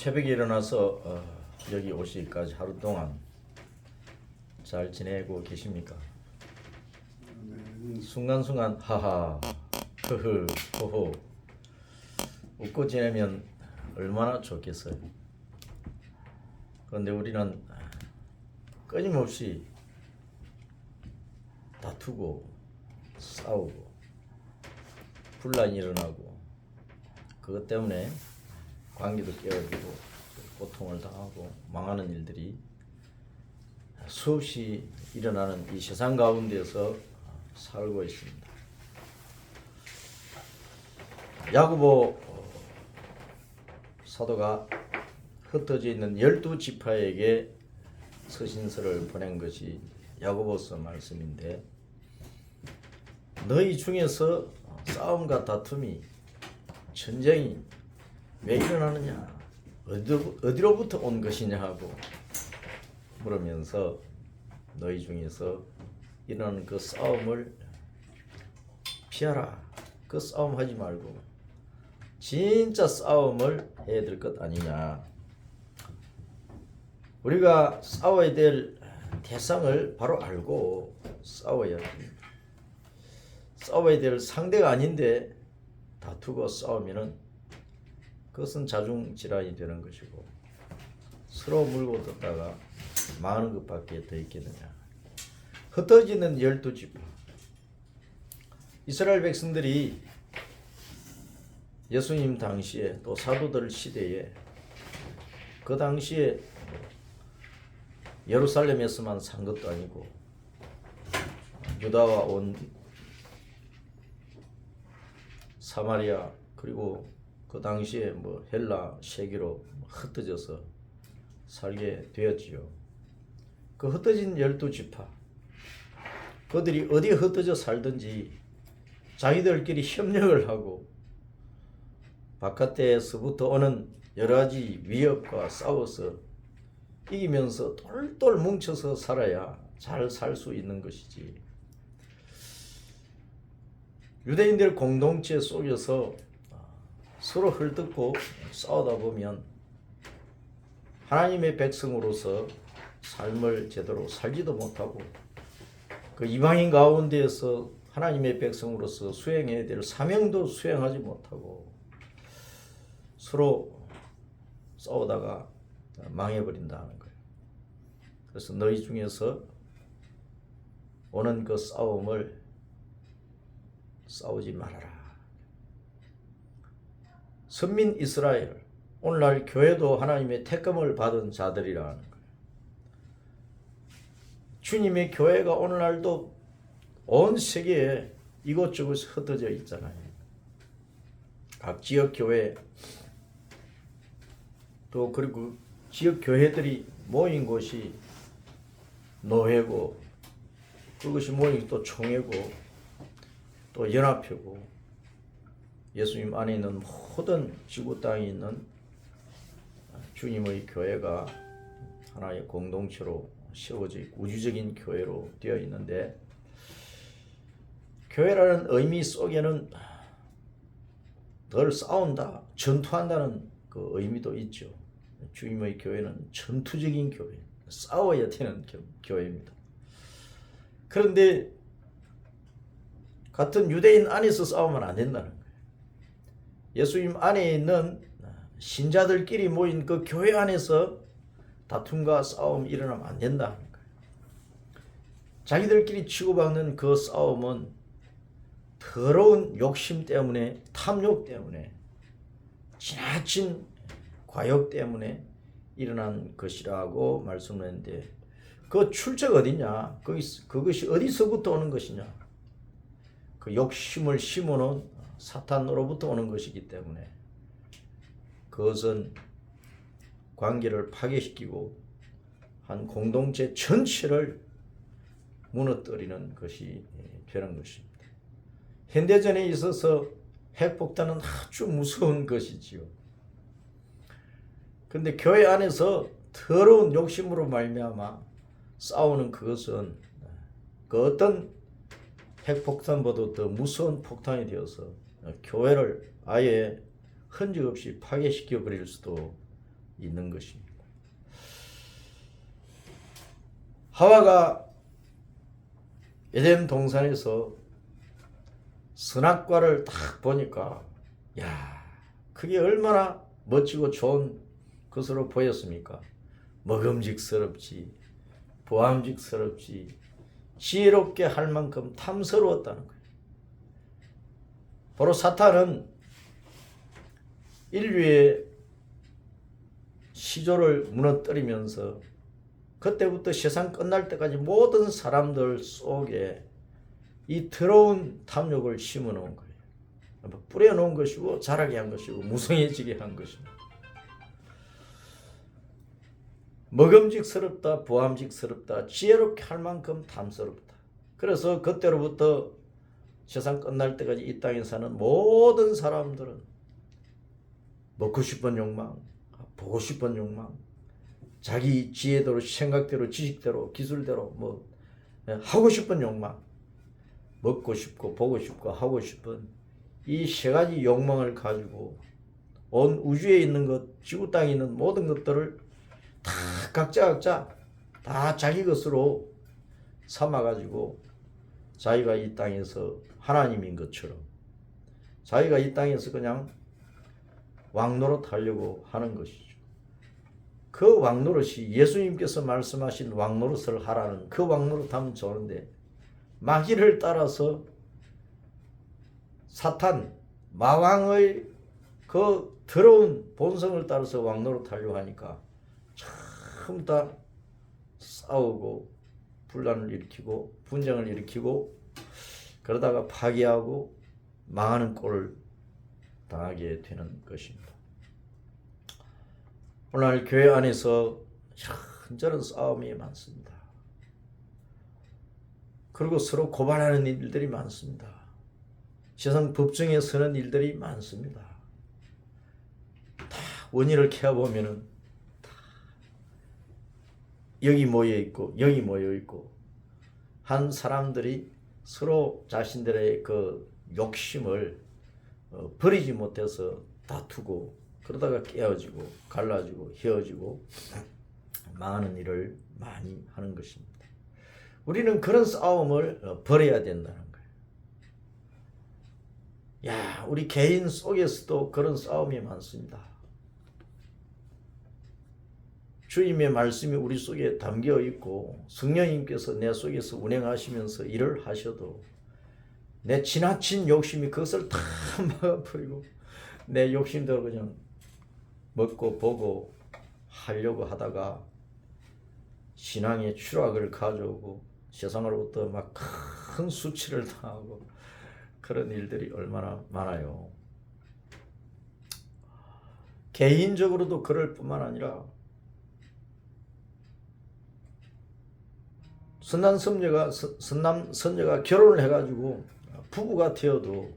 새벽에 일어나서 여기 오시기까지 하루 동안 잘 지내고 계십니까? 순간순간 하하 흐흐 호호 웃고 지내면 얼마나 좋겠어요. 그런데 우리는 끊임없이 다투고 싸우고 분란이 일어나고 그것 때문에 관계도 깨어지고 고통을 당하고 망하는 일들이 수없이 일어나는 이 세상 가운데서 살고 있습니다. 야고보 사도가 흩어져 있는 12지파에게 서신서를 보낸 것이 야고보서 말씀인데, 너희 중에서 싸움과 다툼이 전쟁이 왜 일어나느냐, 어디로부터 온 것이냐 하고 물으면서 너희 중에서 일어나는 그 싸움을 피하라. 그 싸움 하지 말고 진짜 싸움을 해야 될 것 아니냐. 우리가 싸워야 될 대상을 바로 알고 싸워야 합니다. 싸워야 될 상대가 아닌데 다투고 싸우면은 그것은 자중질환이 되는 것이고 서로 물고 뜯다가 망하는 것밖에 더 있겠느냐. 흩어지는 12지파. 이스라엘 백성들이 예수님 당시에 또 사도들 시대에 그 당시에 예루살렘에서만 산 것도 아니고 유다와 온 사마리아 그리고 그 당시에 뭐 헬라 세계로 흩어져서 살게 되었지요. 그 흩어진 12지파, 그들이 어디에 흩어져 살든지 자기들끼리 협력을 하고 바깥에서부터 오는 여러 가지 위협과 싸워서 이기면서 똘똘 뭉쳐서 살아야 잘 살 수 있는 것이지. 유대인들 공동체 속에서 서로 헐뜯고 싸우다 보면 하나님의 백성으로서 삶을 제대로 살지도 못하고 그 이방인 가운데에서 하나님의 백성으로서 수행해야 될 사명도 수행하지 못하고 서로 싸우다가 망해버린다는 거예요. 그래서 너희 중에서 오는 그 싸움을 싸우지 말아라. 선민 이스라엘, 오늘날 교회도 하나님의 택감을 받은 자들이라는 거예요. 주님의 교회가 오늘날도 온 세계에 이곳저곳 흩어져 있잖아요. 각 지역 교회 또 그리고 지역 교회들이 모인 곳이 노회고, 그것이 모인 또 총회고 또 연합회고, 예수님 안에 있는 모든 지구 땅에 있는 주님의 교회가 하나의 공동체로 세워져 있고 우주적인 교회로 되어 있는데, 교회라는 의미 속에는 덜 싸운다, 전투한다는 그 의미도 있죠. 주님의 교회는 전투적인 교회, 싸워야 되는 교회입니다. 그런데 같은 유대인 안에서 싸우면 안 된다는 거예요. 예수님 안에 있는 신자들끼리 모인 그 교회 안에서 다툼과 싸움이 일어나면 안 된다는 거예요. 자기들끼리 치고받는 그 싸움은 더러운 욕심 때문에, 탐욕 때문에, 지나친 과욕 때문에 일어난 것이라고 말씀했는데, 그 출처가 어디냐? 그것이 어디서부터 오는 것이냐? 그 욕심을 심어놓은 사탄으로부터 오는 것이기 때문에 그것은 관계를 파괴시키고 한 공동체 전체를 무너뜨리는 것이 되는 것입니다. 현대전에 있어서 핵폭탄은 아주 무서운 것이지요. 그런데 교회 안에서 더러운 욕심으로 말미암아 싸우는 그것은 그 어떤 핵폭탄보다 더 무서운 폭탄이 되어서 교회를 아예 흔적 없이 파괴시켜 버릴 수도 있는 것입니다. 하와가 에덴 동산에서 선악과를 딱 보니까 야, 그게 얼마나 멋지고 좋은 것으로 보였습니까? 먹음직스럽지, 보암직스럽지, 지혜롭게 할 만큼 탐스러웠다는 거예요. 바로 사탄은 인류의 시조를 무너뜨리면서 그때부터 세상 끝날 때까지 모든 사람들 속에 이 더러운 탐욕을 심어놓은 거예요. 뿌려놓은 것이고 자라게 한 것이고 무성해지게 한 것입니다. 먹음직스럽다, 보암직스럽다, 지혜롭게 할 만큼 탐스럽다. 그래서 그때로부터 세상 끝날 때까지 이 땅에 사는 모든 사람들은 먹고 싶은 욕망, 보고 싶은 욕망, 자기 지혜대로, 생각대로, 지식대로, 기술대로 뭐 하고 싶은 욕망, 먹고 싶고 보고 싶고 하고 싶은 이 세 가지 욕망을 가지고 온 우주에 있는 것, 지구 땅에 있는 모든 것들을 다 각자 다 자기 것으로 삼아가지고 자기가 이 땅에서 하나님인 것처럼 자기가 이 땅에서 그냥 왕노릇 하려고 하는 것이죠. 그 왕노릇이 예수님께서 말씀하신 왕노릇을 하라는 그 왕노릇 하면 좋은데 마귀를 따라서 사탄 마왕의 그 더러운 본성을 따라서 왕노릇 하려고 하니까 전부 다 싸우고 분란을 일으키고 분쟁을 일으키고 그러다가 파괴하고 망하는 꼴을 당하게 되는 것입니다. 오늘 교회 안에서 이런저런 싸움이 많습니다. 그리고 서로 고발하는 일들이 많습니다. 세상 법정에 서는 일들이 많습니다. 다 원인을 캐어보면은 다 여기 모여 있고 여기 모여 있고 한 사람들이 서로 자신들의 그 욕심을 버리지 못해서 다투고 그러다가 깨어지고 갈라지고 헤어지고 망하는 일을 많이 하는 것입니다. 우리는 그런 싸움을 버려야 된다는 거예요. 야, 우리 개인 속에서도 그런 싸움이 많습니다. 주님의 말씀이 우리 속에 담겨 있고 성령님께서 내 속에서 운행하시면서 일을 하셔도 내 지나친 욕심이 그것을 다 막아버리고 내 욕심대로 그냥 먹고 보고 하려고 하다가 신앙의 추락을 가져오고 세상으로부터 막 큰 수치를 당하고 그런 일들이 얼마나 많아요. 개인적으로도 그럴 뿐만 아니라 선남 선녀가 결혼을 해가지고 부부가 되어도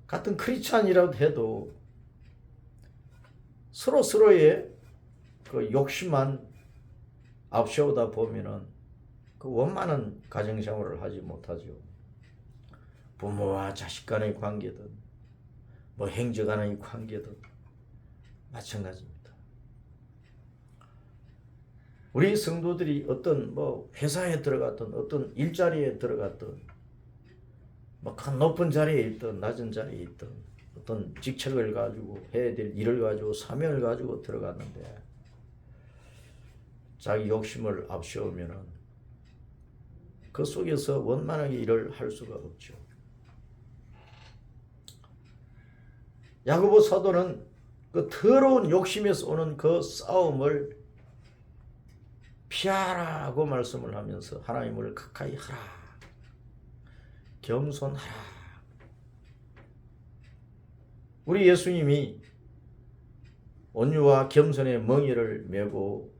같은 크리스찬이라도 해도 서로의 그 욕심만 앞세우다 보면은 그 원만한 가정생활을 하지 못하죠. 부모와 자식 간의 관계든 뭐 행적 간의 관계든 마찬가지입니다. 우리 성도들이 어떤 뭐 회사에 들어갔든 어떤 일자리에 들어갔든 뭐 큰 높은 자리에 있든 낮은 자리에 있든 어떤 직책을 가지고 해야 될 일을 가지고 사명을 가지고 들어갔는데 자기 욕심을 앞세우면은 그 속에서 원만하게 일을 할 수가 없죠. 야고보 사도는 그 더러운 욕심에서 오는 그 싸움을 피하라고 말씀을 하면서 하나님을 가까이 하라, 겸손하라. 우리 예수님이 온유와 겸손의 멍에를 메고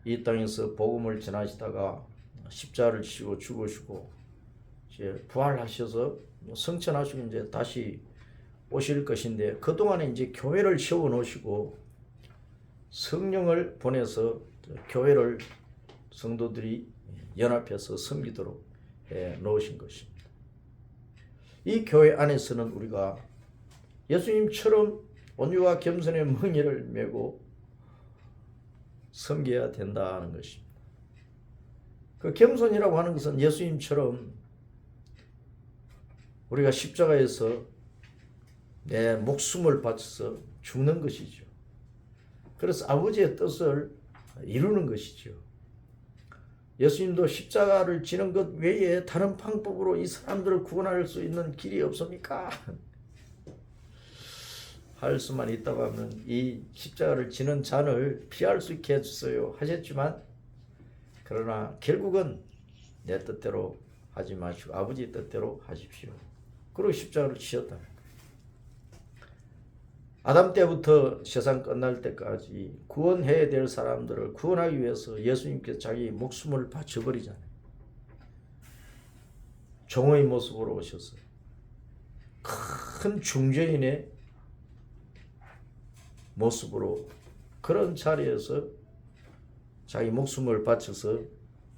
이 땅에서 복음을 전하시다가 십자가를 지고 죽으시고 이제 부활하셔서 성천하시고 이제 다시 오실 것인데 그동안에 이제 교회를 세워 놓으시고 성령을 보내서 교회를 성도들이 연합해서 섬기도록 해 놓으신 것입니다. 이 교회 안에서는 우리가 예수님처럼 온유와 겸손의 멍에를 메고 섬겨야 된다는 것입니다. 그 겸손이라고 하는 것은 예수님처럼 우리가 십자가에서 내 목숨을 바쳐서 죽는 것이죠. 그래서 아버지의 뜻을 이루는 것이죠. 예수님도 십자가를 지는 것 외에 다른 방법으로 이 사람들을 구원할 수 있는 길이 없습니까? 할 수만 있다고 하면 이 십자가를 지는 잔을 피할 수 있게 해주세요 하셨지만, 그러나 결국은 내 뜻대로 하지 마시고 아버지 뜻대로 하십시오. 그리고 십자가를 지었다. 아담 때부터 세상 끝날 때까지 구원해야 될 사람들을 구원하기 위해서 예수님께서 자기 목숨을 바쳐버리잖아요. 종의 모습으로 오셨어요. 큰 중죄인의 모습으로 그런 자리에서 자기 목숨을 바쳐서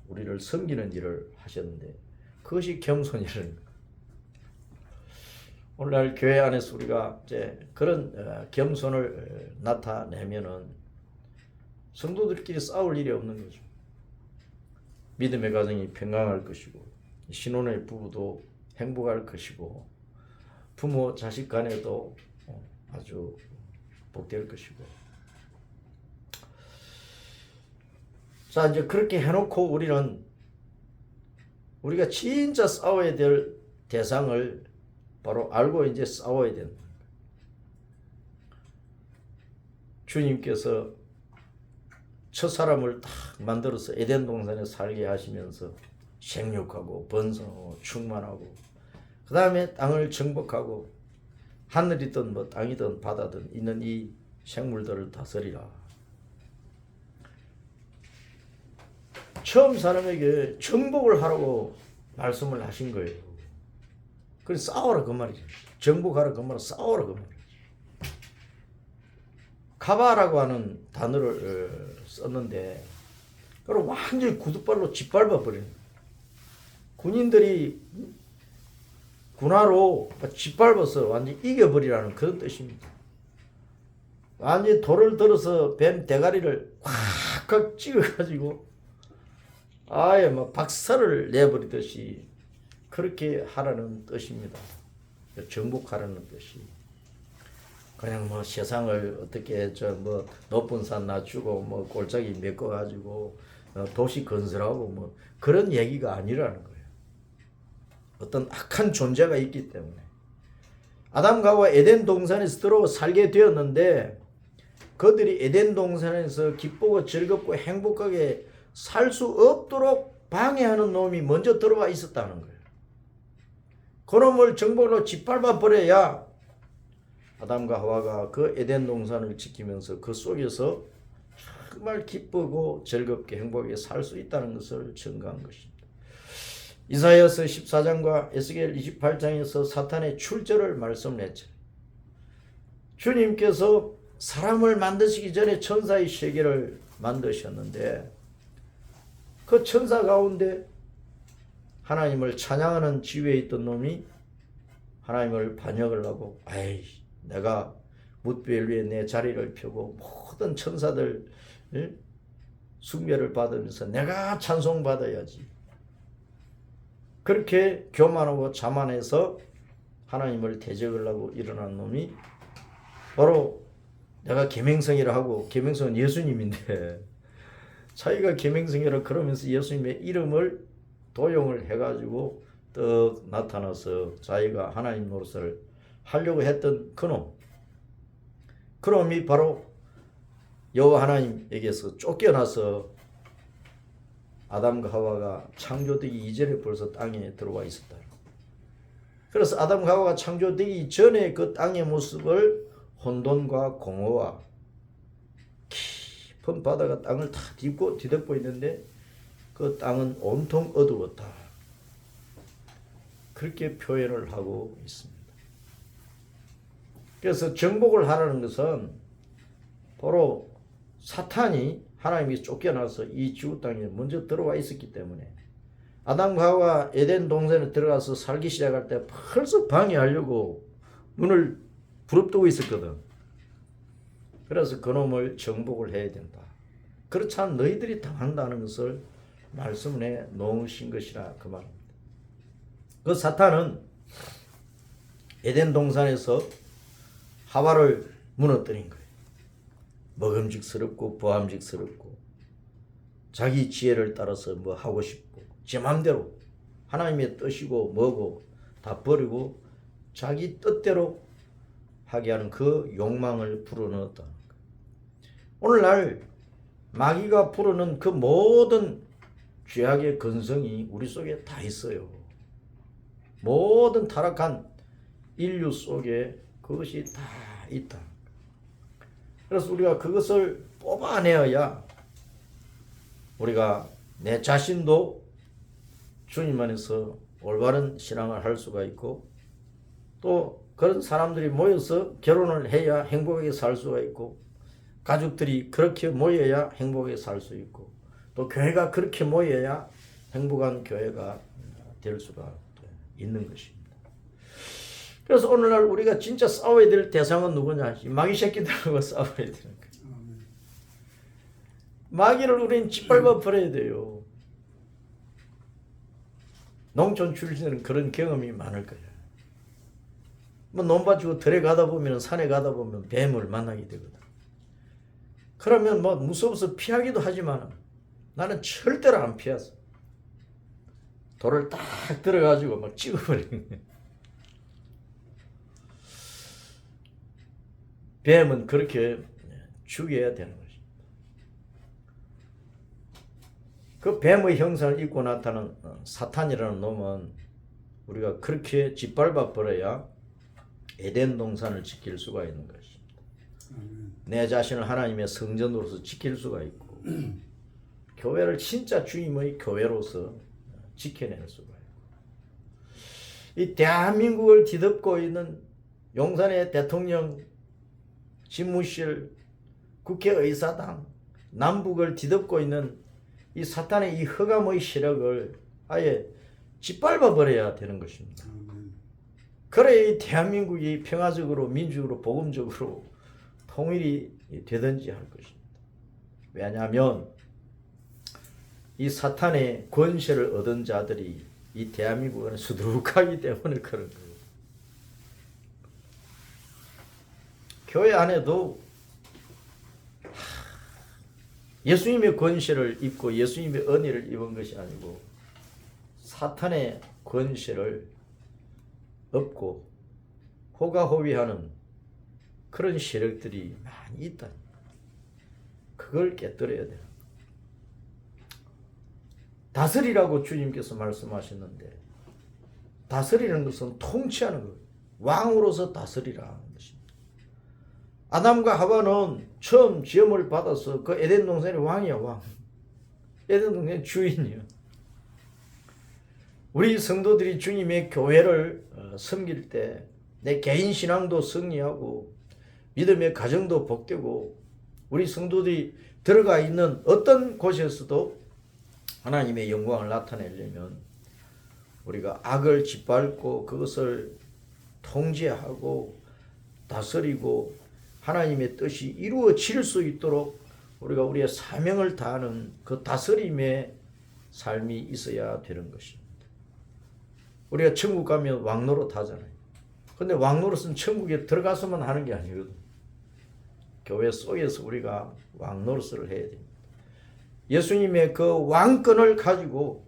우리를 섬기는 일을 하셨는데, 그것이 겸손이라는 거예요. 오늘날 교회 안에서 우리가 이제 그런 겸손을 나타내면은 성도들끼리 싸울 일이 없는 거죠. 믿음의 가정이 평강할 것이고, 신혼의 부부도 행복할 것이고, 부모 자식 간에도 아주 복될 것이고. 자, 이제 그렇게 해놓고 우리가 진짜 싸워야 될 대상을 바로 알고 이제 싸워야 된다. 주님께서 첫 사람을 딱 만들어서 에덴 동산에 살게 하시면서 생육하고 번성하고 충만하고, 그 다음에 땅을 정복하고 하늘이든 뭐 땅이든 바다든 있는 이 생물들을 다스리라. 처음 사람에게 정복을 하라고 말씀을 하신 거예요. 그래서 싸워라 그 말이죠. 정복하라 그 말은 싸워라 그 말이죠. 카바라고 하는 단어를 썼는데, 그걸 완전히 구두발로 짓밟아 버리는 거예요. 군인들이 군화로 짓밟아서 완전히 이겨버리라는 그런 뜻입니다. 완전히 돌을 들어서 뱀 대가리를 확 찍어가지고 아예 막 박살을 내버리듯이 그렇게 하라는 뜻입니다. 정복하라는 뜻이. 그냥 뭐 세상을 어떻게 뭐 높은 산 낮추고 뭐 골짜기 메꿔가지고 도시 건설하고 뭐 그런 얘기가 아니라는 거예요. 어떤 악한 존재가 있기 때문에 아담과 하와 에덴 동산에서 들어와 살게 되었는데, 그들이 에덴 동산에서 기쁘고 즐겁고 행복하게 살 수 없도록 방해하는 놈이 먼저 들어와 있었다는 거예요. 그놈을 정복으로 짓밟아 버려야 아담과 하와가 그 에덴 동산을 지키면서 그 속에서 정말 기쁘고 즐겁게 행복하게 살 수 있다는 것을 증거한 것입니다. 이사야서 14장과 에스겔 28장에서 사탄의 출저를 말씀했죠. 주님께서 사람을 만드시기 전에 천사의 세계를 만드셨는데, 그 천사 가운데 하나님을 찬양하는 지위에 있던 놈이 하나님을 반역을 하고, 아이 내가 뭇별 위에 내 자리를 펴고 모든 천사들 숭배를 받으면서 내가 찬송받아야지, 그렇게 교만하고 자만해서 하나님을 대적을 하고 일어난 놈이 바로 내가 계명성이라 하고, 계명성은 예수님인데 자기가 계명성이라 그러면서 예수님의 이름을 도용을 해가지고 떡 나타나서 자기가 하나님 노릇을 하려고 했던 그놈이 바로 여호와 하나님에게서 쫓겨나서 아담과 하와가 창조되기 이전에 벌써 땅에 들어와 있었다. 그래서 아담과 하와가 창조되기 전에 그 땅의 모습을 혼돈과 공허와 깊은 바다가 땅을 다 뒤덮고 있는데 그 땅은 온통 어두웠다. 그렇게 표현을 하고 있습니다. 그래서 정복을 하라는 것은 바로 사탄이 하나님이 쫓겨나서 이 지구 땅에 먼저 들어와 있었기 때문에, 아담과 하와 에덴 동산에 들어가서 살기 시작할 때 벌써 방해하려고 문을 부릅뜨고 있었거든. 그래서 그놈을 정복을 해야 된다. 그렇지 않으면 너희들이 당한다는 것을 말씀해 놓으신 것이라 그 말입니다. 그 사탄은 에덴 동산에서 하와를 무너뜨린 거예요. 먹음직스럽고 보암직스럽고 자기 지혜를 따라서 뭐 하고 싶고 제 맘대로 하나님의 뜻이고 뭐고 다 버리고 자기 뜻대로 하게 하는 그 욕망을 불어넣었다는 거예요. 오늘날 마귀가 불어넣은 그 모든 죄악의 근성이 우리 속에 다 있어요. 모든 타락한 인류 속에 그것이 다 있다. 그래서 우리가 그것을 뽑아내어야 우리가 내 자신도 주님 안에서 올바른 신앙을 할 수가 있고 또 그런 사람들이 모여서 결혼을 해야 행복하게 살 수가 있고 가족들이 그렇게 모여야 행복하게 살 수 있고 또 교회가 그렇게 모여야 행복한 교회가 될 수가 있는 것입니다. 그래서 오늘날 우리가 진짜 싸워야 될 대상은 누구냐? 마귀 새끼들하고 싸워야 되는 거예요. 마귀를 우리는 짓밟아 버려야 돼요. 농촌 출신은 그런 경험이 많을 거예요. 뭐 논밭 주고 들에 가다 보면 산에 가다 보면 뱀을 만나게 되거든. 그러면 뭐 무서워서 피하기도 하지만 나는 절대로 안 피했어. 돌을 딱 들어가지고 막 찍어버리는 거예요. 뱀은 그렇게 죽여야 되는 것입니다. 그 뱀의 형상을 입고 나타난 사탄이라는 놈은 우리가 그렇게 짓밟아 버려야 에덴 동산을 지킬 수가 있는 것입니다. 내 자신을 하나님의 성전으로서 지킬 수가 있고 교회를 진짜 주님의 교회로서 지켜낼 수가 있고 이 대한민국을 뒤덮고 있는 용산의 대통령 집무실, 국회의사당, 남북을 뒤덮고 있는 이 사탄의 이 흑암의 세력을 아예 짓밟아 버려야 되는 것입니다. 그래야 이 대한민국이 평화적으로 민주적으로 복음적으로 통일이 되든지 할 것입니다. 왜냐하면 이 사탄의 권세를 얻은 자들이 이 대한민국은 수두룩하기 때문에 그런 거예요. 교회 안에도 예수님의 권세를 입고 예수님의 은혜를 입은 것이 아니고 사탄의 권세를 얻고 호가호위하는 그런 세력들이 많이 있다. 그걸 깨뜨려야 돼요. 다스리라고 주님께서 말씀하셨는데 다스리는 것은 통치하는 거예요. 왕으로서 다스리라는 것입니다. 아담과 하와는 처음 지음을 받아서 그 에덴 동산의 왕이야, 왕. 에덴 동산의 주인이야. 우리 성도들이 주님의 교회를 섬길 때 내 개인 신앙도 승리하고 믿음의 가정도 복되고 우리 성도들이 들어가 있는 어떤 곳에서도 하나님의 영광을 나타내려면 우리가 악을 짓밟고 그것을 통제하고 다스리고 하나님의 뜻이 이루어질 수 있도록 우리가 우리의 사명을 다하는 그 다스림의 삶이 있어야 되는 것입니다. 우리가 천국 가면 왕노릇 하잖아요. 근데 왕노릇은 천국에 들어가서만 하는 게 아니거든. 교회 속에서 우리가 왕노릇을 해야 됩니다. 예수님의 그 왕권을 가지고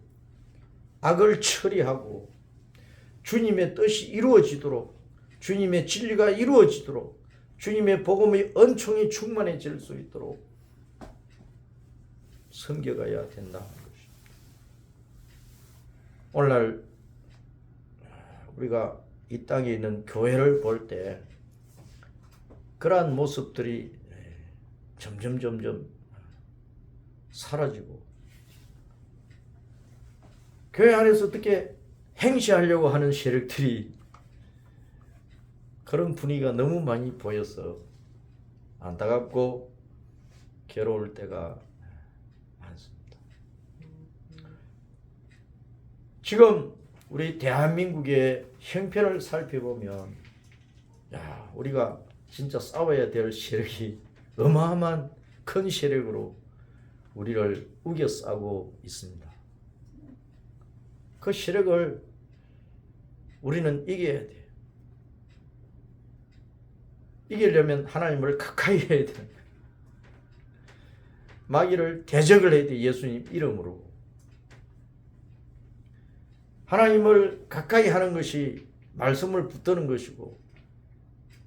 악을 처리하고 주님의 뜻이 이루어지도록 주님의 진리가 이루어지도록 주님의 복음의 은총이 충만해질 수 있도록 섬겨가야 된다는 것입니다. 오늘날 우리가 이 땅에 있는 교회를 볼 때 그러한 모습들이 점점 사라지고 교회 안에서 어떻게 행시하려고 하는 세력들이 그런 분위기가 너무 많이 보여서 안타깝고 괴로울 때가 많습니다. 지금 우리 대한민국의 형편을 살펴보면 우리가 진짜 싸워야 될 세력이 어마어마한 큰 세력으로 우리를 우겨싸고 있습니다. 그 세력을 우리는 이겨야 돼요. 이기려면 하나님을 가까이 해야 되는 거예요. 마귀를 대적을 해야 돼요. 예수님 이름으로. 하나님을 가까이 하는 것이 말씀을 붙드는 것이고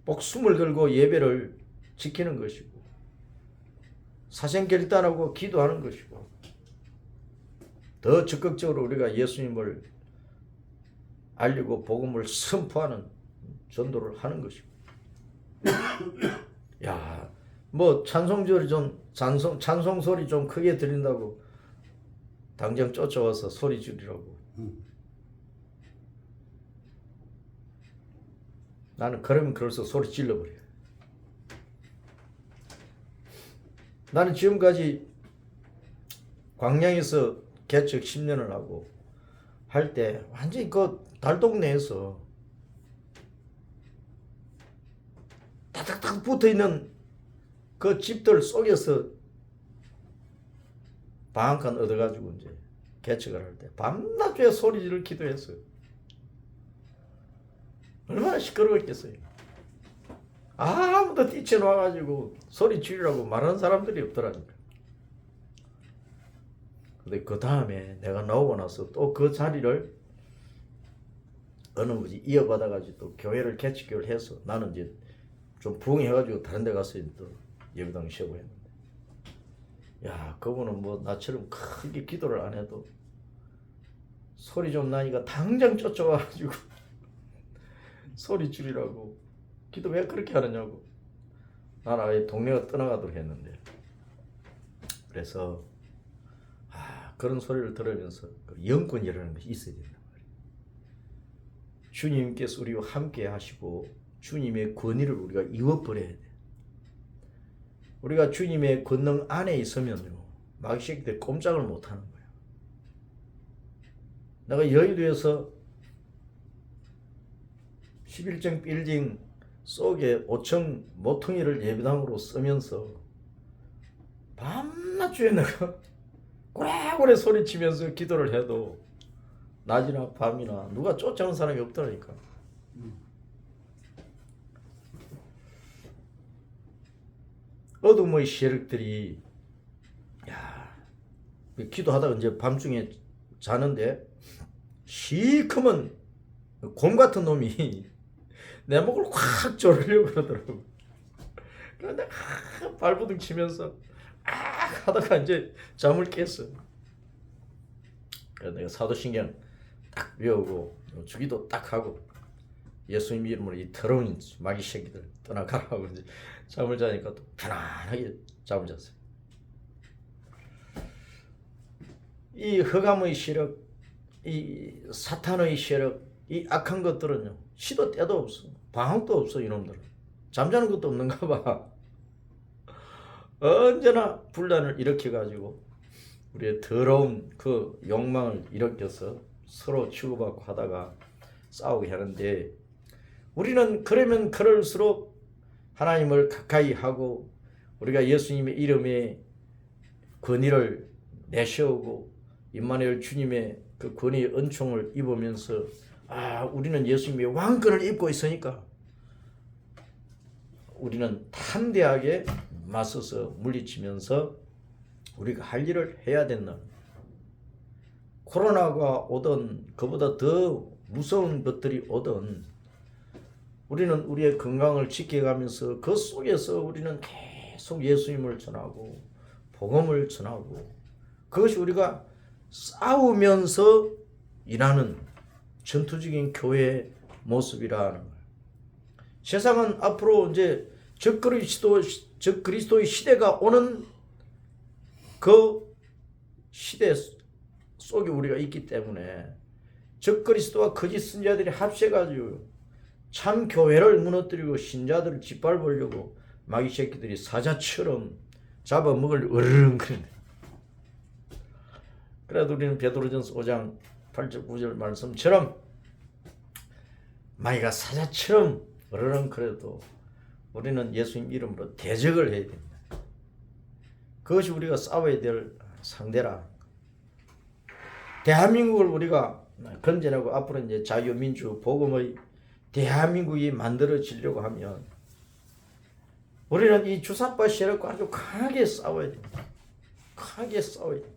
목숨을 걸고 예배를 지키는 것이고 사생결단하고 기도하는 것이고 더 적극적으로 우리가 예수님을 알리고 복음을 선포하는 전도를 하는 것이고 야, 뭐 찬송절이 좀 찬송 소리 좀 크게 들린다고 당장 쫓아와서 소리 지르라고. 나는 그러면 그럴수록 소리 질러버려요. 나는 지금까지 광양에서 개척 10년을 하고 할 때 완전히 그 달동네에서 다닥닥 붙어있는 그 집들 속에서 방앗간 얻어가지고 이제 개척을 할 때 밤낮에 소리 지를 기도했어요. 얼마나 시끄러웠겠어요. 아무도 뛰쳐나와가지고 소리 지르라고 말하는 사람들이 없더라니까. 근데 그 다음에 내가 나오고 나서 또 그 자리를 어느 분이 이어받아가지고 또 교회를 개척교회를 해서 나는 이제 좀 부흥해가지고 다른 데 가서 또 예배당 쉬고 했는데 야, 그분은 뭐 나처럼 크게 기도를 안 해도 소리 좀 나니까 당장 쫓아와가지고 소리 줄이라고. 기도 왜 그렇게 하느냐고. 나는 아예 동네가 떠나가도록 했는데. 그래서 그런 소리를 들으면서 영권이라는 것이 있어야 된단 말이에요. 주님께서 우리와 함께 하시고 주님의 권위를 우리가 이어버려야 돼. 우리가 주님의 권능 안에 있으면요, 마귀 새끼들 꼼짝을 못하는 거예요. 내가 여의도에서 11층 빌딩 속에 5층 모퉁이를 예배당으로 쓰면서 밤낮 주에 내가 고래고래 소리치면서 기도를 해도 낮이나 밤이나 누가 쫓아오는 사람이 없더라니까. 어둠의 세력들이 기도하다가 이제 밤중에 자는데 시커먼 곰 같은 놈이 내 목을 확 조르려고 그러더라고. 그런데 발부둥 치면서 하다가 이제 잠을 깼어. 그래서 내가 사도신경 딱 외우고 주기도 딱 하고 예수님 이름으로 이 더러운 마귀 새끼들 떠나가라고 이제 잠을 자니까 또 편안하게 잠을 잤어요. 이 흑암의 세력, 이 사탄의 세력, 이 악한 것들은요, 시도 때도 없어. 방황도 없어. 이놈들은 잠자는 것도 없는가 봐. 언제나 분란을 일으켜가지고 우리의 더러운 그 욕망을 일으켜서 서로 치고받고 하다가 싸우게 하는데, 우리는 그러면 그럴수록 하나님을 가까이 하고 우리가 예수님의 이름에 권위를 내세우고 임마누엘 주님의 그 권위의 은총을 입으면서 우리는 예수님의 왕권을 입고 있으니까 우리는 담대하게 맞서서 물리치면서 우리가 할 일을 해야 된다. 코로나가 오든 그보다 더 무서운 것들이 오든 우리는 우리의 건강을 지켜가면서 그 속에서 우리는 계속 예수님을 전하고 복음을 전하고, 그것이 우리가 싸우면서 일하는 전투적인 교회의 모습이라는 거예요. 세상은 앞으로 이제 적그리스도의 시대가 오는 그 시대 속에 우리가 있기 때문에 적그리스도와 거짓 선지자들이 합세가지고 참 교회를 무너뜨리고 신자들을 짓밟으려고 마귀 새끼들이 사자처럼 잡아먹을 으르렁거리네. 그래도 우리는 베드로전서 5장 8절 9절 말씀처럼 마귀가 사자처럼 으르렁거려도 우리는 예수님 이름으로 대적을 해야 됩니다. 그것이 우리가 싸워야 될 상대라. 대한민국을 우리가 건져내고 앞으로 이제 자유민주 복음의 대한민국이 만들어지려고 하면 우리는 이 주사파 세력과 아주 강하게 싸워야 됩니다. 강하게 싸워야 됩니다.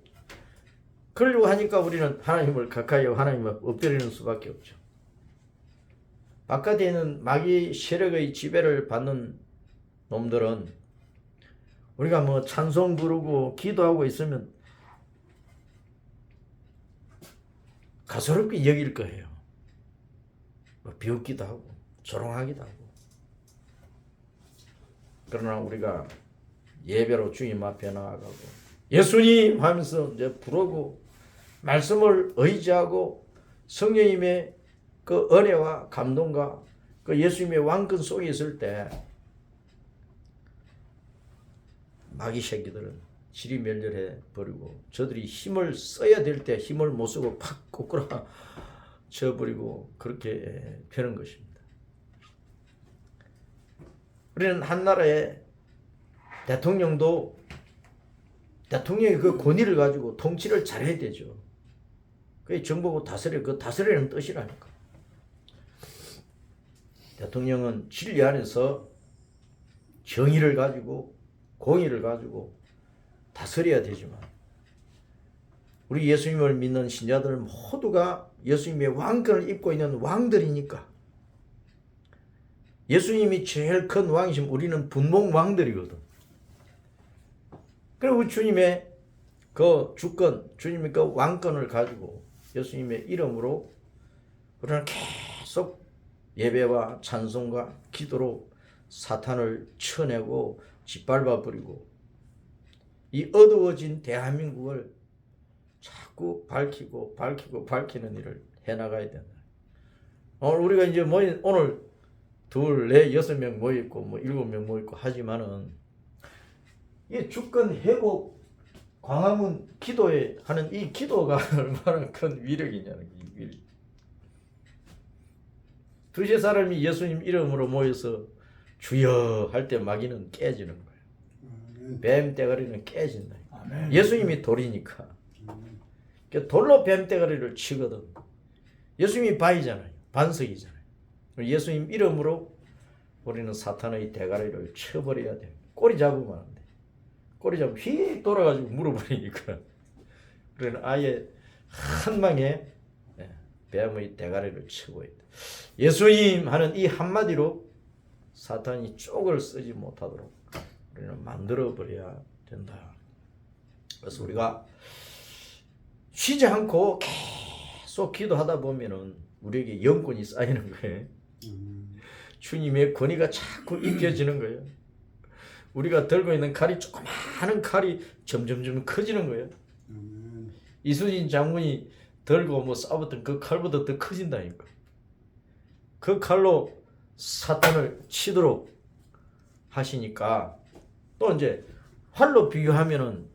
그러려고 하니까 우리는 하나님을 가까이 하고 하나님을 엎드리는 수밖에 없죠. 바깥에 있는 마귀 세력의 지배를 받는 놈들은 우리가 뭐 찬송 부르고 기도하고 있으면 가소롭게 여길 거예요. 뭐 비웃기도 하고 조롱하기도 하고. 그러나 우리가 예배로 주님 앞에 나아가고 예수님 하면서 이제 부르고 말씀을 의지하고 성령님의 그 은혜와 감동과 그 예수님의 왕권 속에 있을 때 마귀 새끼들은 지리 멸렬해 버리고 저들이 힘을 써야 될 때 힘을 못 쓰고 팍 꼬꾸라 져버리고 그렇게 되는 것입니다. 우리는 한 나라의 대통령이 그 권위를 가지고 통치를 잘해야 되죠. 그게 정보고 그 다스리는 뜻이라니까. 대통령은 진리 안에서 정의를 가지고 공의를 가지고 다스려야 되지만 우리 예수님을 믿는 신자들 모두가 예수님의 왕권을 입고 있는 왕들이니까 예수님이 제일 큰 왕이시면 우리는 분봉 왕들이거든. 그리고 주님의 그 주권, 주님의 그 왕권을 가지고 예수님의 이름으로 우리는 계속 예배와 찬송과 기도로 사탄을 쳐내고 짓밟아 버리고 이 어두워진 대한민국을 자꾸 밝히는 일을 해나가야 된다. 오늘 우리가 이제 오늘 2, 4, 6명 모여있고 뭐 7명 모여있고 하지만은 이 주권 회복 광화문 기도에 하는 이 기도가 얼마나 큰 위력이냐는 이 위력. 두세 사람이 예수님 이름으로 모여서 주여 할 때 마귀는 깨지는 거예요. 뱀 대가리는 깨진다. 아멘. 예수님이 돌이니까. 돌로 뱀 대가리를 치거든. 예수님이 바위잖아요. 반석이잖아요. 예수님 이름으로 우리는 사탄의 대가리를 쳐버려야 돼. 꼬리 잡으면 안 돼. 꼬리 잡으면 휙 돌아가지고 물어버리니까. 우리는 아예 한 방에 뱀의 대가리를 치고 있다. 예수님 하는 이 한마디로 사탄이 쪽을 쓰지 못하도록 우리는 만들어버려야 된다. 그래서 우리가 쉬지 않고 계속 기도하다 보면은 우리에게 영권이 쌓이는 거예요. 주님의 권위가 자꾸 입혀지는 거예요. 우리가 들고 있는 칼이 조그마한 칼이 점점점 커지는 거예요. 이순신 장군이 들고 뭐 싸웠던 그 칼보다 더 커진다니까. 그 칼로 사탄을 치도록 하시니까 또 이제 활로 비교하면은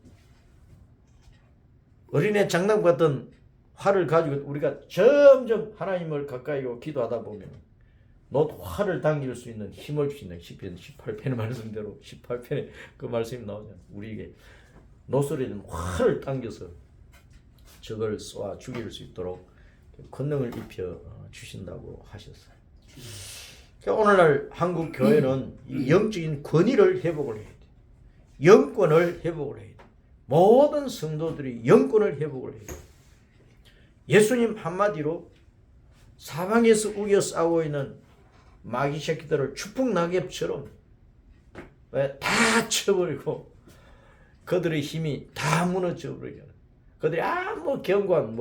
어린애 장난감 같은 활을 가지고 우리가 점점 하나님을 가까이 오고 기도하다 보면 활을 당길 수 있는 힘을 주신다. 시편 18편의 말씀대로 18편에 그 말씀이 나오잖아요. 우리에게 노술에 있는 활을 당겨서 적을 쏘아 죽일 수 있도록 권능을 입혀 주신다고 하셨어요. 그러니까 오늘날 한국 교회는 이 영적인 권위를 회복을 해야 돼. 영권을 회복을 해야 돼. 모든 성도들이 영권을 회복을 해야 돼. 예수님 한마디로 사방에서 우겨 싸우고 있는 마귀 새끼들을 추풍 낙엽처럼 다 쳐버리고 그들의 힘이 다 무너져 버리잖아. 그들이 아무 경관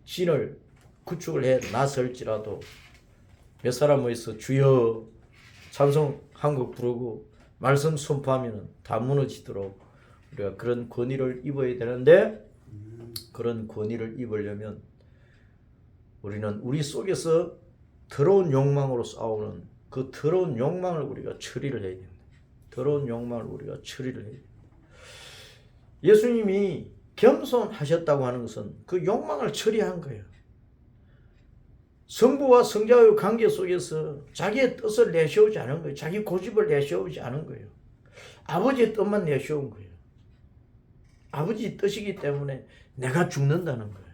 진을 구축을 해 나설지라도 몇 사람 모여서 주여 찬송 한 곡 부르고 말씀 선포하면 다 무너지도록 우리가 그런 권위를 입어야 되는데 그런 권위를 입으려면 우리는 우리 속에서 더러운 욕망으로 싸우는 그 더러운 욕망을 우리가 처리를 해야 됩니다. 더러운 욕망을 우리가 처리를 해야 됩니다. 예수님이 겸손하셨다고 하는 것은 그 욕망을 처리한 거예요. 성부와 성자의 관계 속에서 자기의 뜻을 내세우지 않은 거예요. 자기 고집을 내세우지 않은 거예요. 아버지의 뜻만 내세운 거예요. 아버지 뜻이기 때문에 내가 죽는다는 거예요.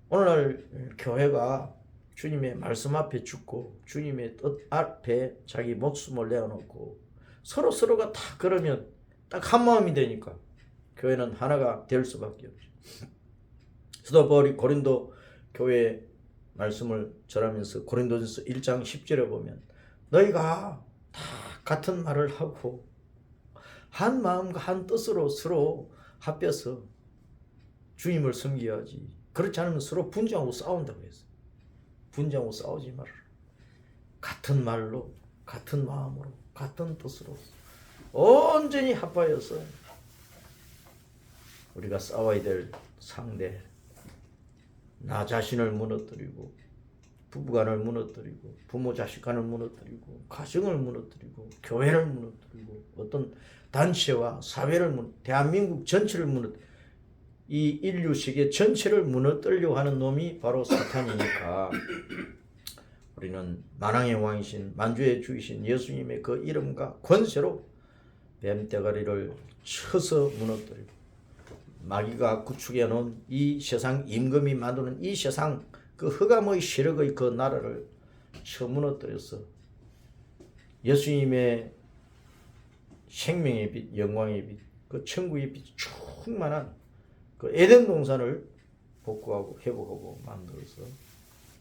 오늘날 교회가 주님의 말씀 앞에 죽고 주님의 뜻 앞에 자기 목숨을 내어놓고 서로가 다 그러면 딱 한 마음이 되니까 교회는 하나가 될 수밖에 없죠. 사도 바울이 고린도 교회 말씀을 전하면서 고린도전서 1장 10절에 보면 너희가 다 같은 말을 하고 한 마음과 한 뜻으로 서로 합해서 주님을 섬겨야지. 그렇지 않으면 서로 분쟁하고 싸운다고 했어요. 분쟁하고 싸우지 말아라. 같은 말로, 같은 마음으로, 같은 뜻으로 온전히 합하여서 우리가 싸워야 될 상대, 나 자신을 무너뜨리고 부부간을 무너뜨리고 부모 자식간을 무너뜨리고 가정을 무너뜨리고 교회를 무너뜨리고 어떤 단체와 사회를 대한민국 전체를 이 인류 세계 전체를 무너뜨리려고 하는 놈이 바로 사탄이니까 우리는 만왕의 왕이신 만주의 주이신 예수님의 그 이름과 권세로 뱀대가리를 쳐서 무너뜨리고 마귀가 구축해 놓은 이 세상 임금이 만드는 이 세상 그 흑암의 세력의 그 나라를 쳐 무너뜨려서 예수님의 생명의 빛, 영광의 빛, 그 천국의 빛 충만한 그 에덴 동산을 복구하고 회복하고 만들어서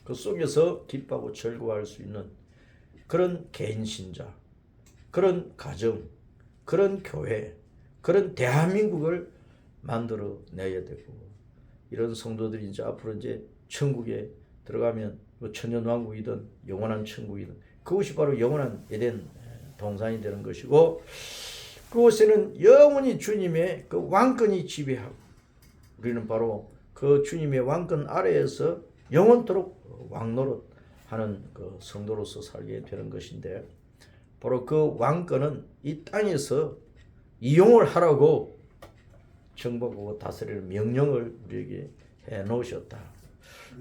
그 속에서 기뻐하고 즐거워할 수 있는 그런 개인 신자, 그런 가정, 그런 교회, 그런 대한민국을 만들어 내야 되고 이런 성도들이 이제 앞으로 이제 천국에 들어가면 뭐 천년왕국이든 영원한 천국이든 그것이 바로 영원한 에덴 동산이 되는 것이고 그곳에는 영원히 주님의 그 왕권이 지배하고 우리는 바로 그 주님의 왕권 아래에서 영원토록 왕노릇하는 그 성도로서 살게 되는 것인데 바로 그 왕권은 이 땅에서 이용을 하라고 정복하고 다스리는 명령을 우리에게 해 놓으셨다.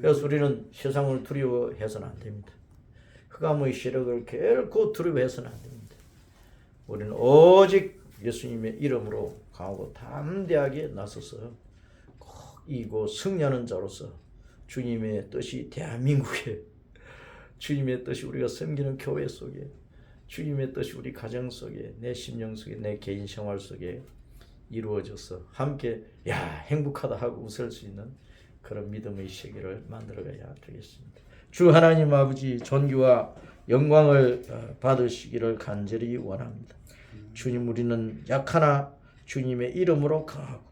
그래서 우리는 세상을 두려워해서는 안 됩니다. 흑암의 세력을 결코 두려워해서는 안 됩니다. 우리는 오직 예수님의 이름으로 강하고 담대하게 나서서 꼭 이기고 승리하는 자로서 주님의 뜻이 대한민국에 주님의 뜻이 우리가 섬기는 교회 속에 주님의 뜻이 우리 가정 속에 내 심령 속에 내 개인 생활 속에 이루어져서 함께 행복하다 하고 웃을 수 있는 그런 믿음의 세계를 만들어가야 되겠습니다. 주 하나님 아버지 존귀와 영광을 받으시기를 간절히 원합니다. 주님 우리는 약하나 주님의 이름으로 강하고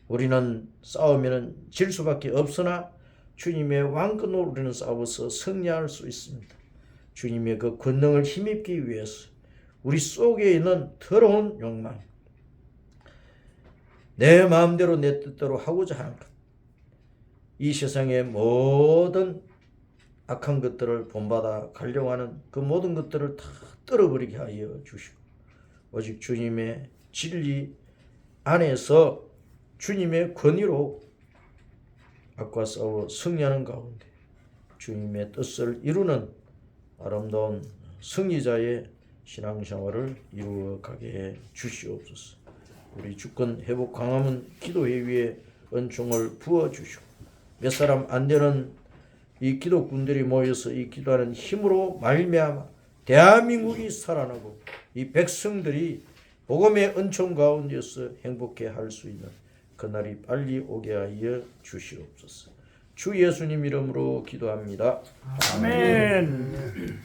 우리는 싸우면 질 수밖에 없으나 주님의 왕권으로 우리는 싸워서 승리할 수 있습니다. 주님의 그 권능을 힘입기 위해서 우리 속에 있는 더러운 욕망 내 마음대로 내 뜻대로 하고자 하는 것 이 세상의 모든 악한 것들을 본받아 가려고 하는 그 모든 것들을 다 떨어버리게 하여 주시고 오직 주님의 진리 안에서 주님의 권위로 악과 싸워 승리하는 가운데 주님의 뜻을 이루는 아름다운 승리자의 신앙생활을 이루어가게 해 주시옵소서. 우리 주권 회복 강함은 기도회 위에 은총을 부어주시고 몇 사람 안 되는 이 기독군들이 모여서 이 기도하는 힘으로 말미암아 대한민국이 살아나고 이 백성들이 복음의 은총 가운데서 행복해 할 수 있는 그날이 빨리 오게 하여 주시옵소서. 주 예수님 이름으로 기도합니다. 아멘.